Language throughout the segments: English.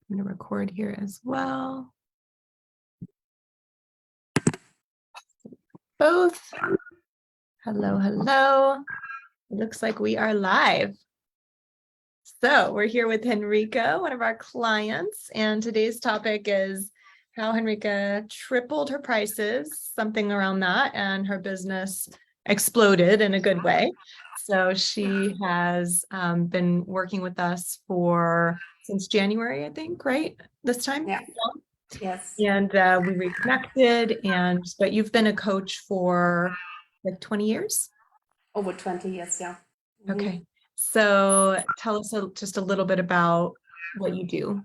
I'm going to record here as well. Both. Hello, hello. It looks like we are live. So we're here with Henrika, one of our clients, and today's topic is how Henrika tripled her prices, something around that, and her business exploded in a good way. So she has been working with us since January, I think, right? This time? Yeah. Yes. And we reconnected, but you've been a coach for like 20 years? Over 20 years, yeah. Okay. So tell us just a little bit about what you do.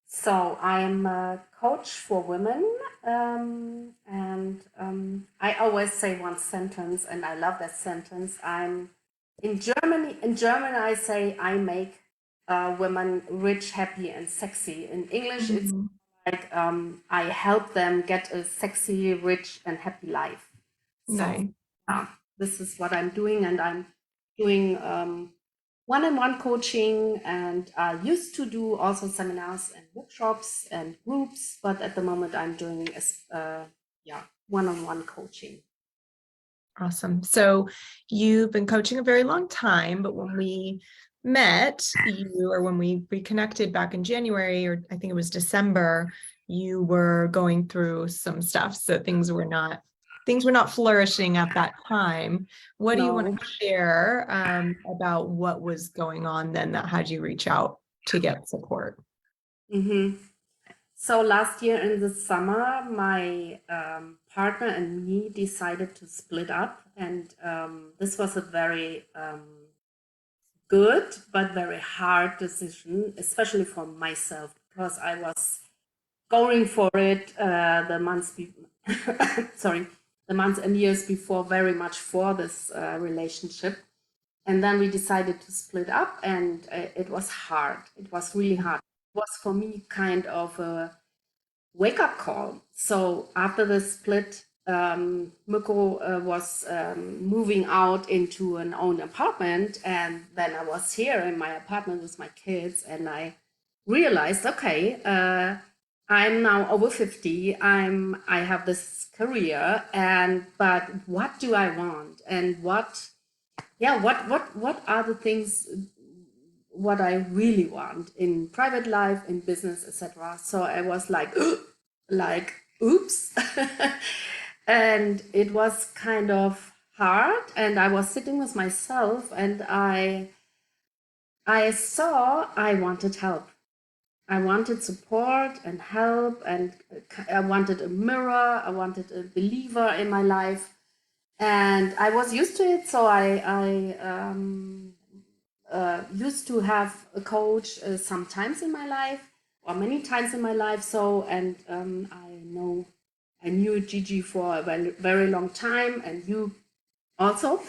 So I'm a coach for women, and I always say one sentence, and I love that sentence. I'm in Germany. In German, I say I make women rich, happy, and sexy. In English, it's like I help them get a sexy, rich, and happy life. Nice. So this is what I'm doing, and I'm doing one-on-one coaching, and I used to do also seminars and workshops and groups, but at the moment I'm doing one-on-one coaching. Awesome. So you've been coaching a very long time, but when we met you, or when we reconnected back in January, or I think it was December, you were going through some stuff. So things were not flourishing at that time. What do you want to share about what was going on then that had you reach out to get support? So last year in the summer, my partner and me decided to split up, and this was a very good but very hard decision, especially for myself, because I was going for it the months and years before, very much for this relationship. And then we decided to split up, and it was hard. It was really hard. It was for me kind of a wake-up call. So after the split, Miko was moving out into an own apartment, and then I was here in my apartment with my kids, and I realized, okay, I'm now over 50. I have this career, but what do I want, and what are the things what I really want in private life, in business, etc. So I was like oops. And it was kind of hard, and I was sitting with myself, and I saw I wanted help. I wanted support and help, and I wanted a mirror. I wanted a believer in my life, and I was used to it. So I used to have a coach sometimes in my life, or many times in my life. So, and I knew Gigi for a very, very long time, and you also.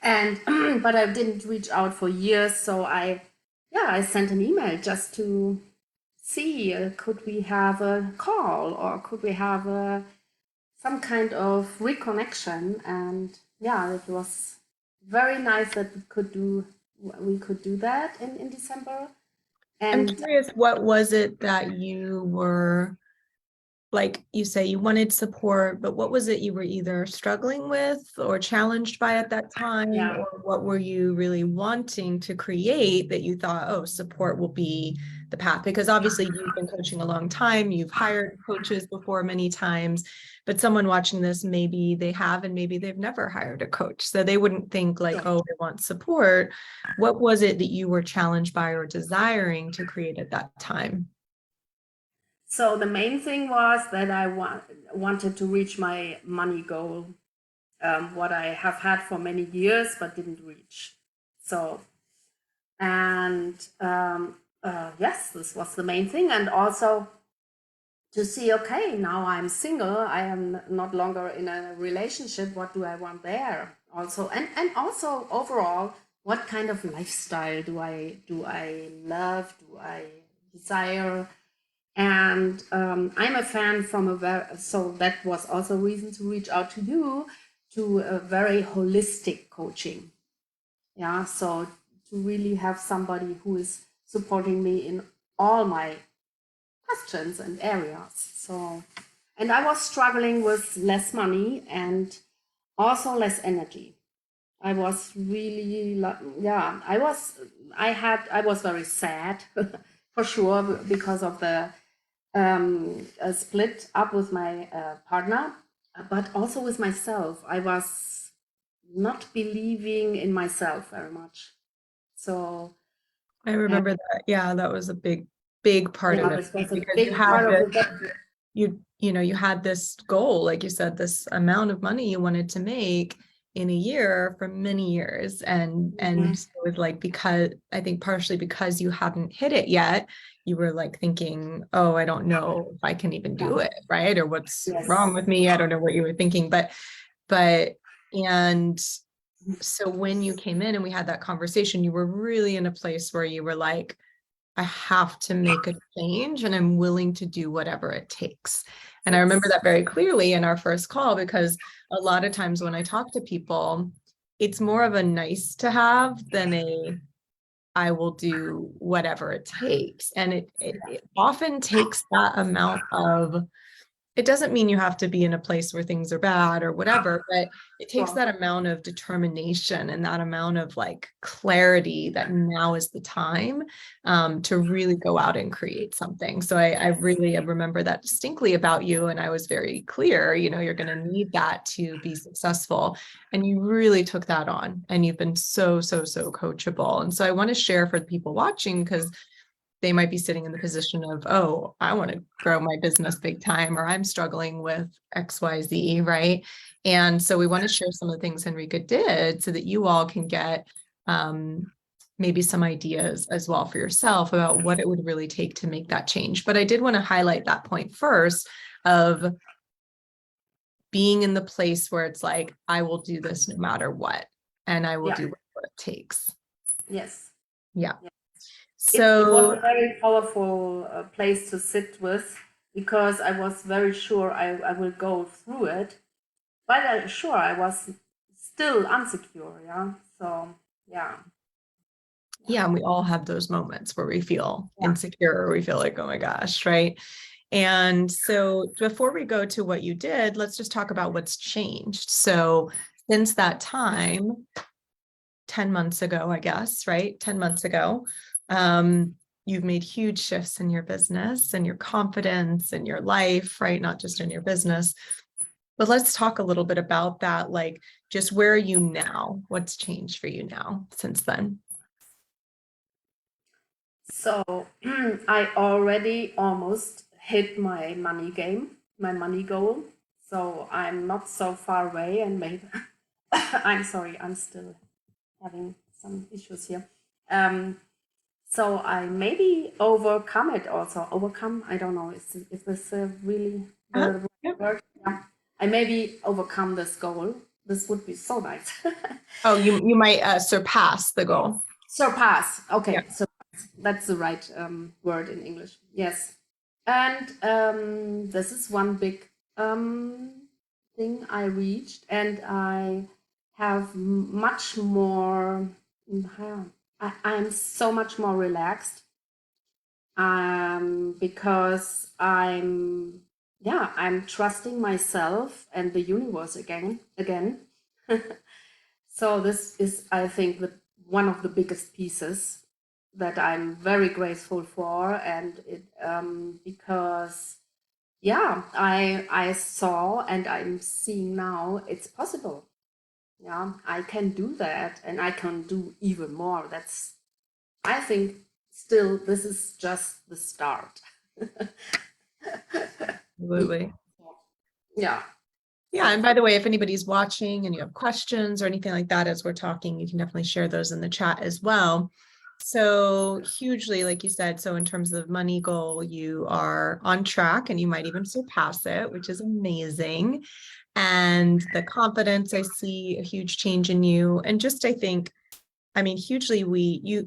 And but I didn't reach out for years. So I sent an email just to see could we have a call, or could we have some kind of reconnection. And it was very nice that we could do that in December. And I'm curious, what was it that you were, like you say, you wanted support, but what was it you were either struggling with or challenged by at that time? Yeah. Or what were you really wanting to create that you thought, oh, support will be the path? Because obviously you've been coaching a long time, you've hired coaches before many times, but someone watching this, maybe they have, and maybe they've never hired a coach. So they wouldn't think like, oh, I want support. What was it that you were challenged by or desiring to create at that time? So the main thing was that I wanted to reach my money goal, what I have had for many years but didn't reach. So, and yes, this was the main thing. And also to see, okay, now I'm single, I am not longer in a relationship, what do I want there? Also, and also overall, what kind of lifestyle do I love, do I desire? And I'm a fan so that was also a reason to reach out to you, to a very holistic coaching. Yeah, so to really have somebody who is supporting me in all my questions and areas. So, and I was struggling with less money and also less energy. I was really, yeah, I was very sad for sure because of the split up with my partner, but also with myself. I was not believing in myself very much. So I remember that. Yeah, that was a big part of yeah, it, this was a because you big had part of this, it. you had this goal, like you said, this amount of money you wanted to make in a year for many years. And Mhm. it was like, because I think partially because you hadn't hit it yet, you were like thinking, oh, I don't know if I can even do it, right? Or what's Yes. wrong with me? I don't know what you were thinking, but and so when you came in and we had that conversation, you were really in a place where you were like, I have to make a change and I'm willing to do whatever it takes. And I remember that very clearly in our first call, because a lot of times when I talk to people, it's more of a nice to have than a I will do whatever it takes. And it often takes that amount of, it doesn't mean you have to be in a place where things are bad or whatever, but it takes Well, that amount of determination and that amount of like clarity that now is the time to really go out and create something. So I really remember that distinctly about you. And I was very clear, you're going to need that to be successful. And you really took that on, and you've been so coachable. And so I want to share for the people watching, because they might be sitting in the position of, oh, I want to grow my business big time, or I'm struggling with XYZ, right? And so we want to share some of the things Henrika did so that you all can get maybe some ideas as well for yourself about what it would really take to make that change. But I did want to highlight that point first of being in the place where it's like, I will do this no matter what, and I will do whatever it takes. yes. Yeah. It was So a very powerful place to sit with, because I was very sure I will go through it, but sure I was still insecure. Yeah. So yeah. yeah, and we all have those moments where we feel Yeah. insecure, or we feel like, oh my gosh, right? And so before we go to what you did, let's just talk about what's changed. So since that time, 10 months ago, I guess, right? 10 months ago, you've made huge shifts in your business and your confidence and your life, right? Not just in your business. But let's talk a little bit about that. Like, just where are you now? What's changed for you now since then? So I already almost hit my money game, my money goal. So I'm not so far away, and maybe I'm sorry, I'm still having some issues here. So I maybe overcome it also. Overcome, I don't know if this really Uh-huh. the Yep. word. Yeah. I maybe overcome this goal. This would be so nice. Oh, you might surpass the goal. Surpass. Yeah. Okay, so that's the right word in English. Yes. And this is one big thing I reached, and I have much more. I'm so much more relaxed, because I'm trusting myself and the universe again. So this is, I think, one of the biggest pieces that I'm very grateful for, and it because I saw and I'm seeing now it's possible. Yeah, I can do that, and I can do even more. That's, I think, still this is just the start. Absolutely. Yeah. Yeah. And by the way, if anybody's watching and you have questions or anything like that as we're talking, you can definitely share those in the chat as well. So hugely, like you said, so in terms of money goal, you are on track and you might even surpass it, which is amazing. And the confidence, I see a huge change in you. And just, I think, I mean, hugely,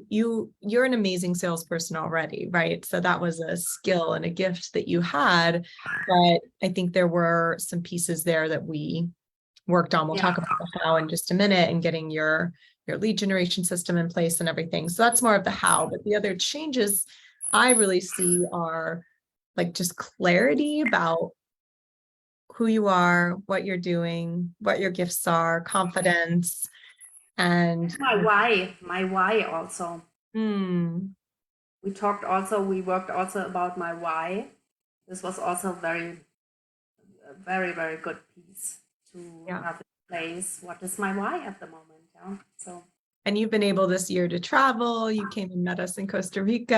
you're an amazing salesperson already, right? So that was a skill and a gift that you had, but I think there were some pieces there that we worked on. We'll Yeah. talk about the how in just a minute, and getting your your lead generation system in place and everything. So that's more of the how, but the other changes I really see are like just clarity about who you are, what you're doing, what your gifts are, confidence, and My why also. hmm, We worked also about my why. This was also very, very good piece to yeah. have in place. What is my why at the moment? Yeah. So And you've been able this year to travel. You came and met us in Costa Rica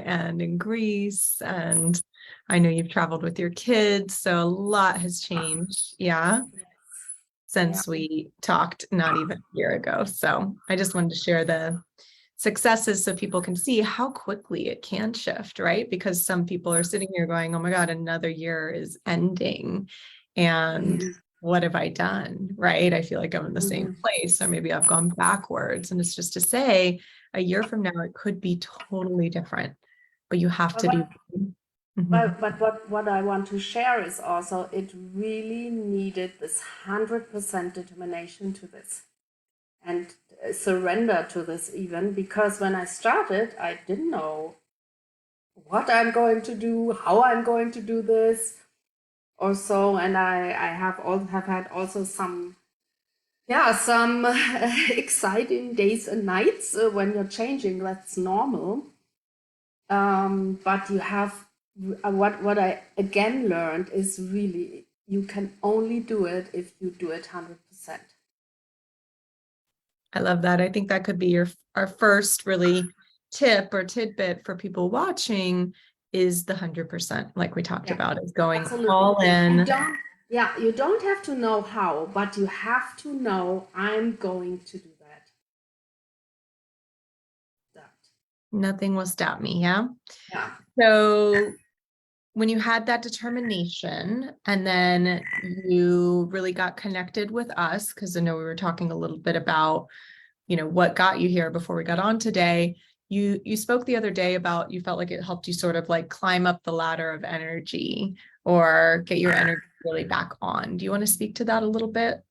and in Greece. And I know you've traveled with your kids. So a lot has changed. Yeah. yeah. Since we talked not even a year ago. So I just wanted to share the successes so people can see how quickly it can shift, right? Because some people are sitting here going, oh my God, another year is ending. And Mhm. what have I done? Right? I feel like I'm in the same Mhm. place, or maybe I've gone backwards. And it's just to say a year from now, it could be totally different, but you have But to be. what, Mhm. what I want to share is also it really needed this 100% determination to this and surrender to this even because when I started, I didn't know what I'm going to do, how I'm going to do this or so. And I have had also some some exciting days and nights when you're changing. That's normal. But you have what I again learned is really you can only do it if you do it 100%. I love that. I think that could be our first really tip or tidbit for people watching is the 100%, like we talked Yeah, about, is going absolutely. all And in. you don't have to know how, but you have to know I'm going to do that. Nothing will stop me. Yeah. Yeah. So when you had that determination and then you really got connected with us, because I know we were talking a little bit about, what got you here before we got on today. You spoke the other day about you felt like it helped you sort of like climb up the ladder of energy or get your energy really back on. Do you want to speak to that a little bit?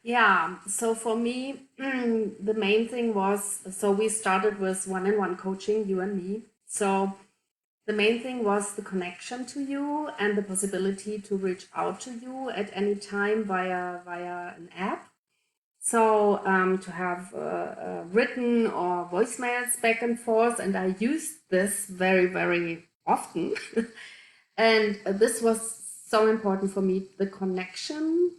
Yeah. So for me, the main thing was so we started with one-on-one coaching, you and me. So the main thing was the connection to you and the possibility to reach out to you at any time via an app. So to have written or voicemails back and forth, and I used this very, very often. And this was so important for me, the connection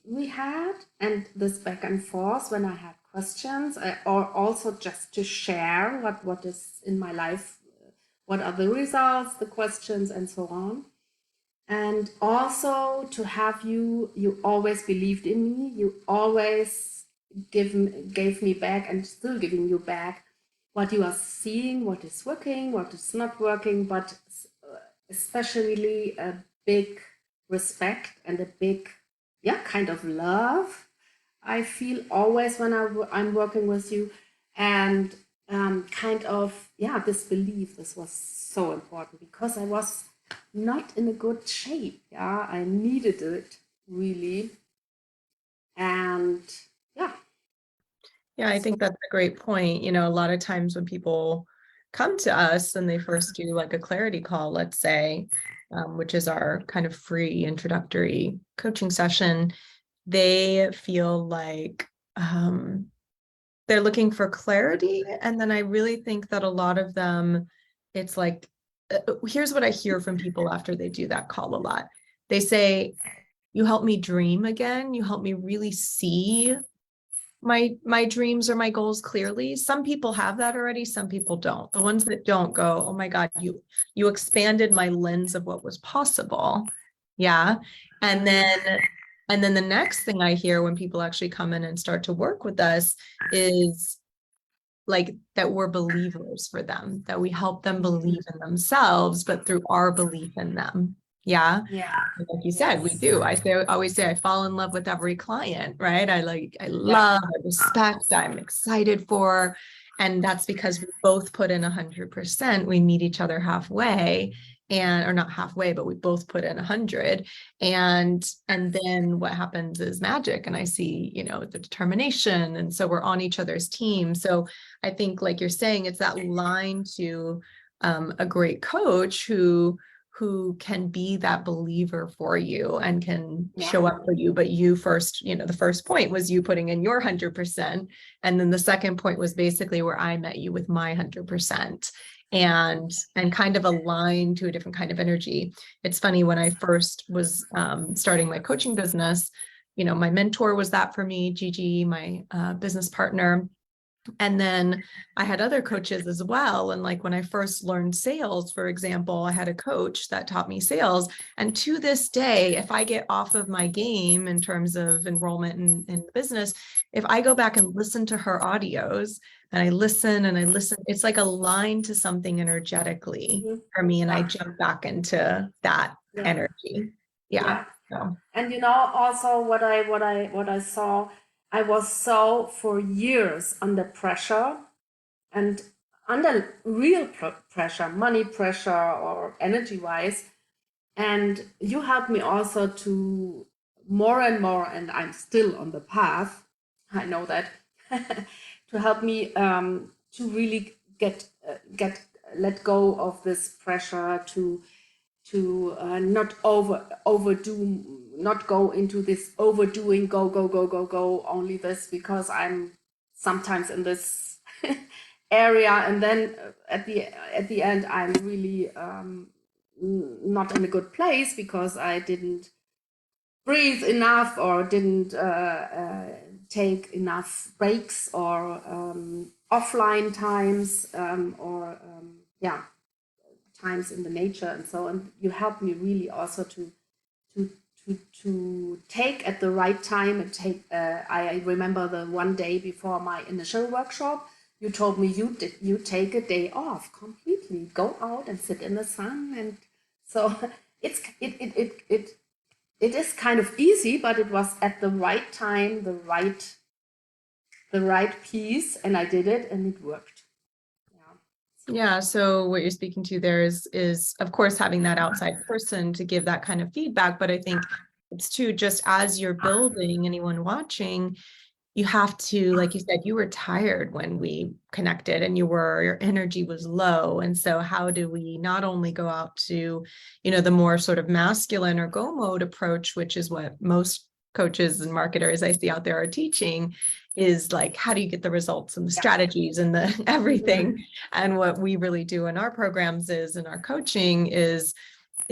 we had and this back and forth when I had questions, or also just to share what is in my life, what are the results, the questions, and so on. And also to have you always believed in me, you always gave me back and still giving you back what you are seeing, what is working, what is not working, but especially a big respect and a big, kind of love I feel always when I'm working with you. And kind of, this belief, this was so important because I was not in a good shape. Yeah, I needed it really. And yeah, Yeah, I think that's a great point. A lot of times when people come to us and they first do like a clarity call, let's say, which is our kind of free introductory coaching session, they feel like they're looking for clarity. And then I really think that a lot of them, it's like, here's what I hear from people after they do that call a lot. They say, you help me dream again. You help me really see my dreams or my goals clearly. Some people have that already, some people don't. The ones that don't go, oh my God, you expanded my lens of what was possible. Yeah. And then the next thing I hear when people actually come in and start to work with us is like that we're believers for them, that we help them believe in themselves, but through our belief in them. Yeah. yeah, Like you said, we yes, do. Always say I fall in love with every client, right? I yeah, love, I respect, I'm excited for. And that's because we both put in 100%. We meet each other halfway. and or not halfway, but we both put in 100. And then what happens is magic. And I see, the determination. And so we're on each other's team. So I think, like you're saying, it's that line to a great coach who can be that believer for you and can show up for you. But you first, the first point was you putting in your 100%. And then the second point was basically where I met you with my 100%. And kind of align to a different kind of energy. It's funny, when I first was starting my coaching business, my mentor was that for me, Gigi, my business partner. And then I had other coaches as well. And like when I first learned sales, for example, I had a coach that taught me sales. And to this day, if I get off of my game in terms of enrollment in the business, if I go back and listen to her audios and I listen, it's like aligned to something energetically for me. And I jump back into that energy. Yeah. So. And also what I saw, I was so for years under pressure and under real pressure, money pressure or energy wise. And you helped me also to more and more, and I'm still on the path, I know that, to help me to really get let go of this pressure to not overdo, not go into this overdoing, go, only this, because I'm sometimes in this area, and then at the end I'm really not in a good place because I didn't breathe enough or didn't take enough breaks or offline times or times in the nature and so on. You helped me really also to take at the right time and take. I remember the one day before my initial workshop, you told me you take a day off completely, go out and sit in the sun, and so it is kind of easy, but it was at the right time, the right piece, and I did it, and it worked. Yeah. So what you're speaking to there is of course having that outside person to give that kind of feedback. But I think it's too, just as you're building, anyone watching, you have to, like you said, you were tired when we connected and your energy was low. And so how do we not only go out to, the more sort of masculine or go mode approach, which is what most coaches and marketers I see out there are teaching, is like, how do you get the results and the strategies and the everything? And what we really do in our programs is, in our coaching is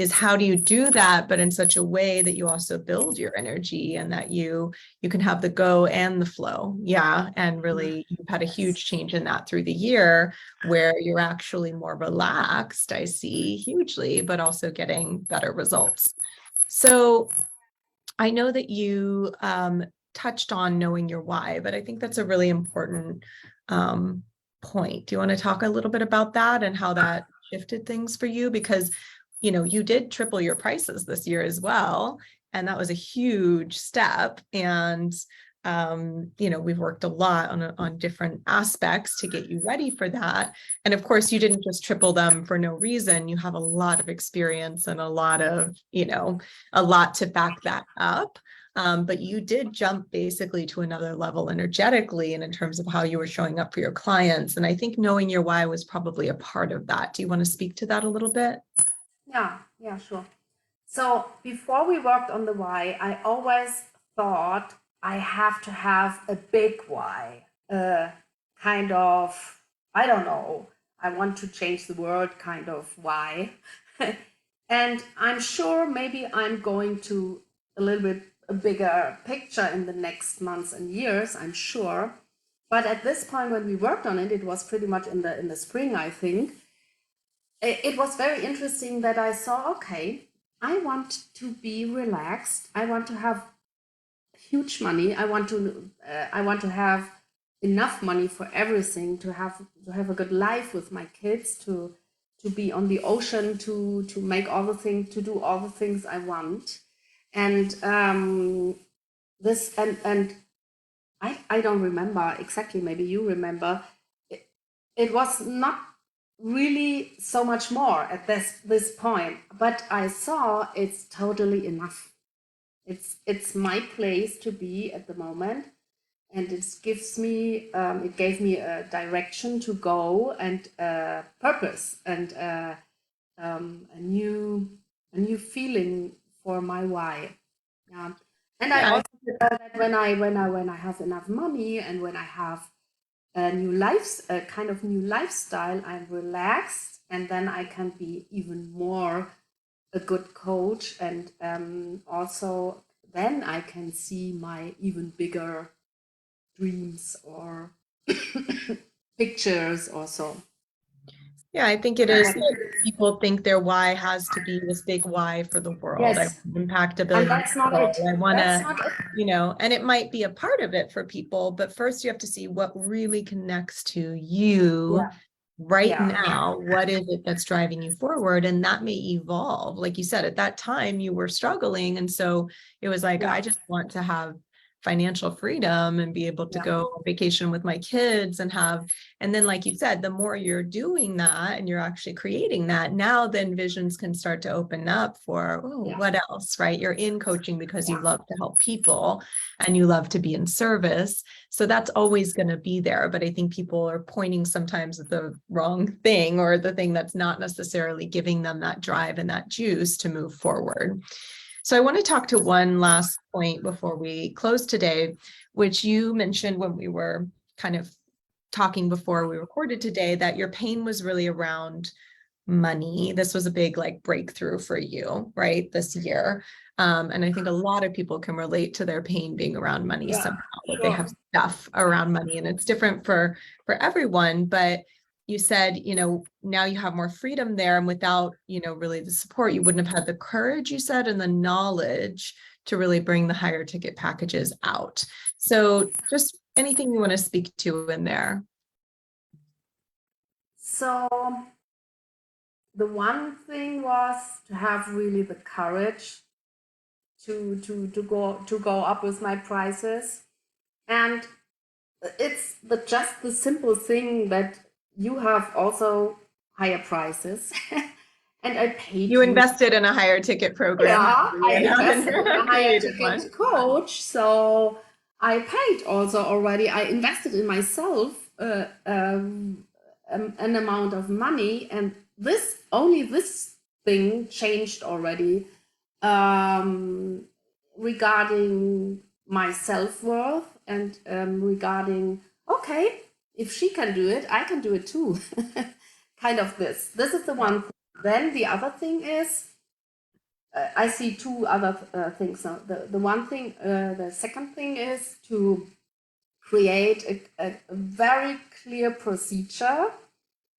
how do you do that, but in such a way that you also build your energy and that you can have the go and the flow. Yeah. And really you've had a huge change in that through the year, where you're actually more relaxed, I see, hugely, but also getting better results. So I know that you touched on knowing your why, but I think that's a really important point. Do you want to talk a little bit about that and how that shifted things for you? Because, you did triple your prices this year as well. And that was a huge step. And, we've worked a lot on different aspects to get you ready for that. And of course, you didn't just triple them for no reason. You have a lot of experience and a lot to back that up. But you did jump basically to another level energetically and in terms of how you were showing up for your clients. And I think knowing your why was probably a part of that. Do you want to speak to that a little bit? Yeah, sure. So before we worked on the why, I always thought I have to have a big why, kind of, I don't know, I want to change the world kind of why. And I'm sure maybe I'm going to a little bit a bigger picture in the next months and years, I'm sure. But at this point, when we worked on it, it was pretty much in the spring, I think. It was very interesting that I saw, okay, I want to be relaxed. I want to have huge money. I want to have enough money for everything, to have a good life with my kids, to be on the ocean, to make all the things, to do all the things I want. And this and I don't remember exactly, maybe you remember, it was not really so much more at this point. But I saw it's totally enough. It's my place to be at the moment, and it gave me a direction to go and purpose and a new feeling for my why. Yeah, and I Yeah, also know that when I have enough money and when I have a kind of new lifestyle, I'm relaxed, and then I can be even more a good coach, and also then I can see my even bigger dreams or pictures or so. yeah, I think it is. People think their why has to be this big why for the world. I Yes, want to impact a and billion that's not people. it. I want That's to, not it. and it might be a part of it for people, but first you have to see what really connects to you Yeah, right yeah, now. What is it that's driving you forward? And that may evolve. Like you said, at that time you were struggling. And so it was like, yeah, I just want to have financial freedom and be able to yeah, go on vacation with my kids and then like you said, the more you're doing that and you're actually creating that, now then visions can start to open up for, oh, yeah, what else, right? You're in coaching because you yeah, love to help people and you love to be in service. So that's always going to be there. But I think people are pointing sometimes at the wrong thing, or the thing that's not necessarily giving them that drive and that juice to move forward. So I want to talk to one last point before we close today, which you mentioned when we were kind of talking before we recorded today, that your pain was really around money. This was a big like breakthrough for you, right? This year. And I think a lot of people can relate to their pain being around money yeah, somehow, that they sure. have stuff around money, and it's different for everyone. But you said, now you have more freedom there, and without, really the support, you wouldn't have had the courage, you said, and the knowledge to really bring the higher ticket packages out. So just anything you want to speak to in there. So the one thing was to have really the courage to go up with my prices, and it's just the simple thing that you have also higher prices, and I paid You you. invested in a higher ticket program. Yeah, I And invested in a higher created ticket one. coach, so I paid also already. I invested in myself an amount of money, and this thing changed already um, regarding my self worth, and regarding, okay, if she can do it, I can do it too. Kind of this. This is the one thing. Then the other thing is, I see two other things now. The second thing is to create a very clear procedure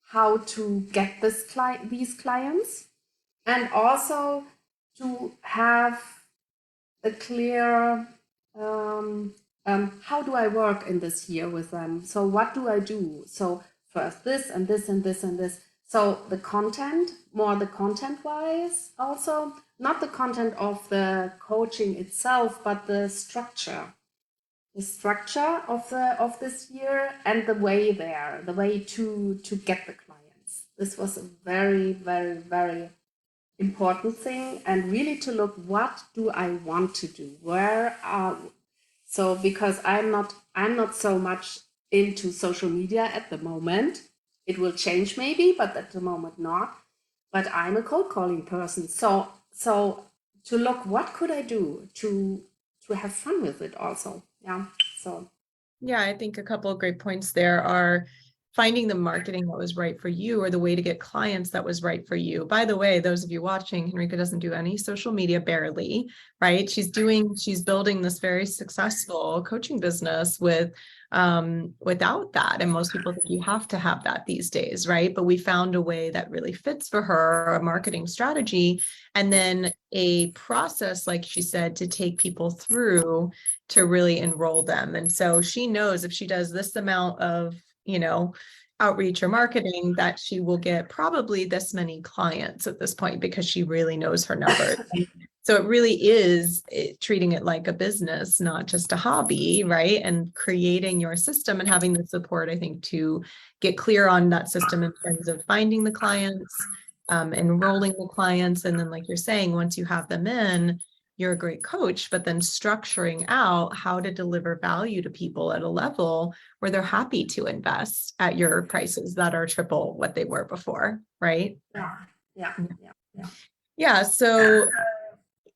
how to get these clients, and also to have a clear how do I work in this year with them. So what do I do? So first this and this and this and this. So the content, more the content wise, also not the content of the coaching itself, but the structure of this year, and the way there, the way to get the clients. This was a very, very, very important thing, and really to look, what do I want to do, so because I'm not so much into social media at the moment. It will change maybe, but at the moment not. But I'm a cold calling person, so to look, what could I do to have fun with it also. Yeah, so Yeah, I think a couple of great points there are finding the marketing that was right for you, or the way to get clients that was right for you. By the way, those of you watching, Henrika doesn't do any social media, barely, right? She's building this very successful coaching business without that. And most people think you have to have that these days, right? But we found a way that really fits for her, a marketing strategy, and then a process, like she said, to take people through to really enroll them. And so she knows if she does this amount of, outreach or marketing, that she will get probably this many clients at this point, because she really knows her numbers. So it really is treating it like a business, not just a hobby, right? And creating your system and having the support, I think, to get clear on that system in terms of finding the clients, enrolling the clients. And then, like you're saying, once you have them in, you're a great coach, but then structuring out how to deliver value to people at a level where they're happy to invest at your prices that are triple what they were before, right? Yeah. So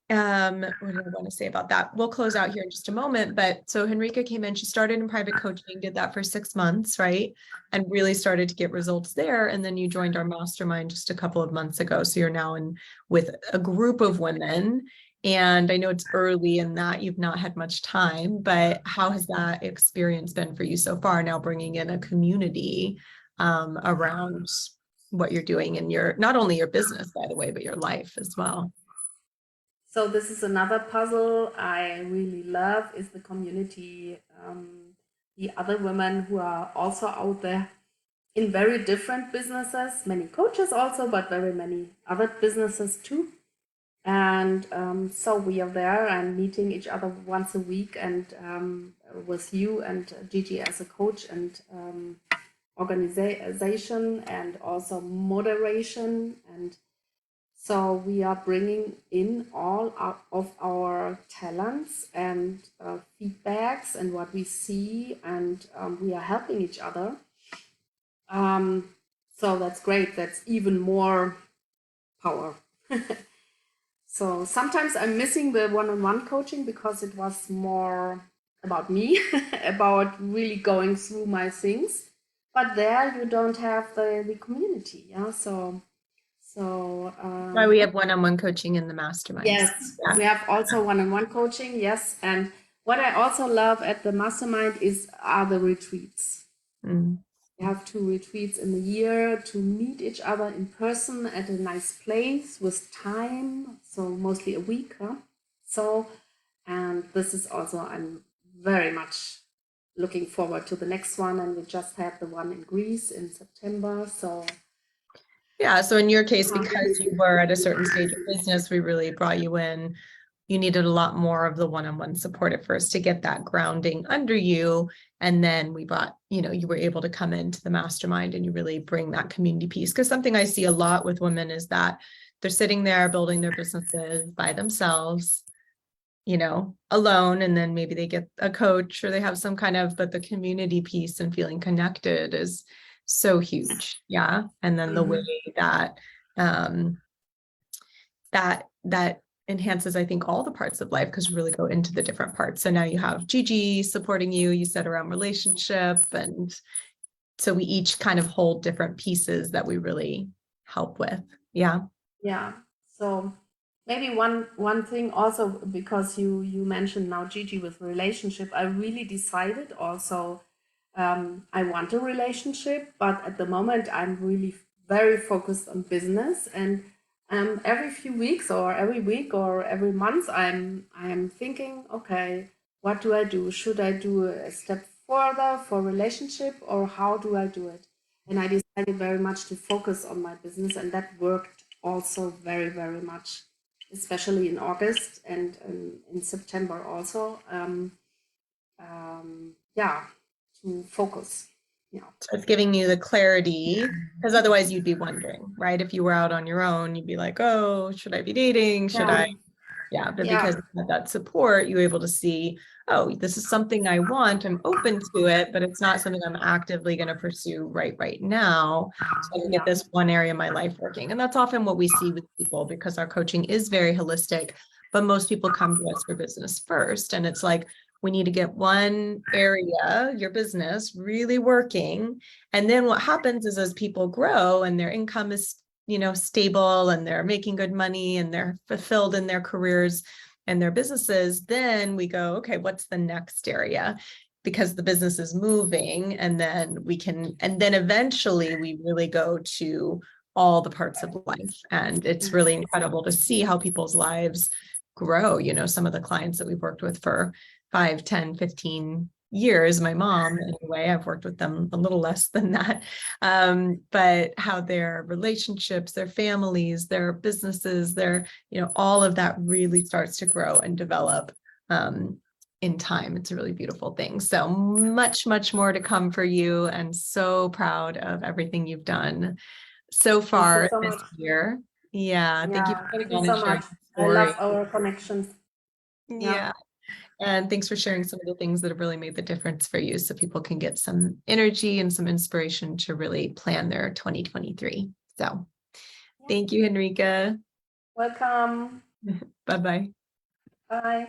what did I want to say about that? We'll close out here in just a moment. But so Henrika came in, she started in private coaching, did that for 6 months, right? And really started to get results there. And then you joined our mastermind just a couple of months ago. So you're now in with a group of women. And I know it's early in that you've not had much time, but how has that experience been for you so far? Now bringing in a community around what you're doing in your, not only your business, by the way, but your life as well. So this is another puzzle I really love, is the community, the other women who are also out there in very different businesses, many coaches also, but very many other businesses too. And so we are there and meeting each other once a week, and with you and Gigi as a coach and organization and also moderation. And so we are bringing in all of our talents and feedbacks and what we see, and we are helping each other. So that's great. That's even more power. So sometimes I'm missing the one-on-one coaching because it was more about me, about really going through my things. But there you don't have the community, yeah. So Why we have one-on-one coaching in the masterminds. yes, we have also one-on-one coaching, yes. And what I also love at the mastermind are the retreats. We have 2 retreats in the year to meet each other in person at a nice place with time, so mostly a week. So, and this is also, I'm very much looking forward to the next one, and we just had the one in Greece in September. So yeah, so in your case, because you were at a certain stage of business, we really brought you in. You needed a lot more of the one-on-one support at first to get that grounding under you. And then we brought, you were able to come into the mastermind and you really bring that community piece. Because something I see a lot with women is that they're sitting there building their businesses by themselves, alone. And then maybe they get a coach or they have some kind of, but the community piece and feeling connected is so huge. Yeah. And then the way that, that enhances, I think, all the parts of life, because we really go into the different parts. So now you have Gigi supporting you said around relationship. And so we each kind of hold different pieces that we really help with. Yeah. Yeah. So maybe one thing also, because you mentioned now Gigi with relationship, I really decided also, I want a relationship, but at the moment I'm really very focused on business. And every few weeks or every week or every month, I'm thinking, okay, what do I do? Should I do a step further for relationship, or how do I do it? And I decided very much to focus on my business, and that worked also very, very much, especially in August and in September also. Yeah, to focus. Yeah. So it's giving you the clarity, because otherwise you'd be wondering, right? If you were out on your own, you'd be like, oh, should I be dating? Should I? Yeah, but because of that support, you're able to see, oh, this is something I want, I'm open to it, but it's not something I'm actively going to pursue right now. So I can get this one area of my life working. And that's often what we see with people, because our coaching is very holistic, but most people come to us for business first. And it's like, we need to get one area, your business, really working. And then what happens is, as people grow and their income is stable and they're making good money and they're fulfilled in their careers and their businesses, then we go, okay, what's the next area? Because the business is moving, and then eventually we really go to all the parts of life. And it's really incredible to see how people's lives grow. Some of the clients that we've worked with for 5, 10, 15 years, my mom anyway. I've worked with them a little less than that. But how their relationships, their families, their businesses, their, all of that really starts to grow and develop in time. It's a really beautiful thing. So much, much more to come for you, and so proud of everything you've done so Thank you far so this much. year. Yeah, thank you for Yeah, thank coming you on and so sharing much. your I love story. our connections. Yeah. Yeah. And thanks for sharing some of the things that have really made the difference for you, so people can get some energy and some inspiration to really plan their 2023. So thank you, Henrika. Welcome. Bye-bye. Bye.